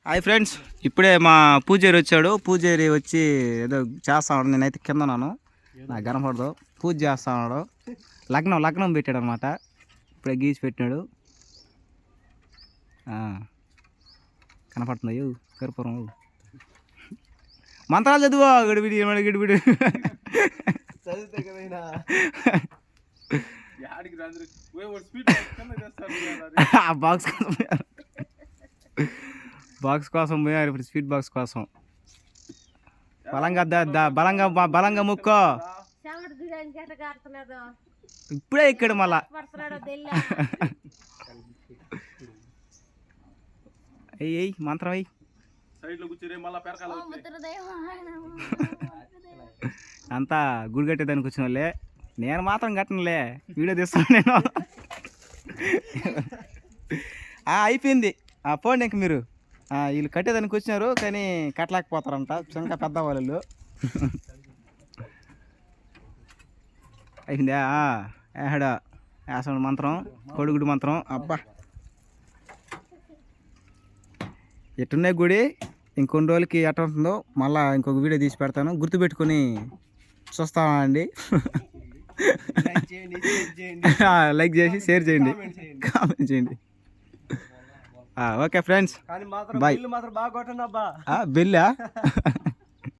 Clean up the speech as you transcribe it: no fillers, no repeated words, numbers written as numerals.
Hi friends, ఇప్పుడే మా పూజారి వచ్చాడు. పూజారి వచ్చి ఏదో చేస్తా ఉన్నాడు. నేనైతే కింద ఉన్నాను, నాకు కనపడదు. పూజ చేస్తా ఉన్నాడు. లగ్నం పెట్టాడు అనమాట. ఇప్పుడే గీసి పెట్టినాడు. కనపడుతున్నాయి కర్పూరం. మంత్రాలు చదువు గడిబిడి గిడిబిడి. బాక్స్ కోసం పోయారు ఇప్పుడు. స్వీట్ బాక్స్ కోసం బలంగా ముక్కో. ఇప్పుడే ఇక్కడ మళ్ళా అయ్యి మంత్రం అయ్యి అంతా గుడి కట్టేదానికి వచ్చిన వాళ్ళే. నేను మాత్రం కట్టనులే, వీడియో తీస్తాను నేను. అయిపోయింది పోండి ఇంక మీరు. వీళ్ళు కట్టేదానికి వచ్చినారు కానీ కట్టలేకపోతారంట, ఇంకా పెద్దవాళ్ళు. అయిపోయిందా? ఏహడ వేసండి మంత్రం, కొడుగుడి మంత్రం. అబ్బా ఎట్టున్నాయి గుడి. ఇంకొన్ని రోజులకి ఎట్ట ఉంటుందో మళ్ళీ ఇంకొక వీడియో తీసి పెడతాను. గుర్తుపెట్టుకొని చూస్తామండి. లైక్ చేసి షేర్ చేయండి, కామెంట్ చేయండి. Okay friends, bye. బెల్లా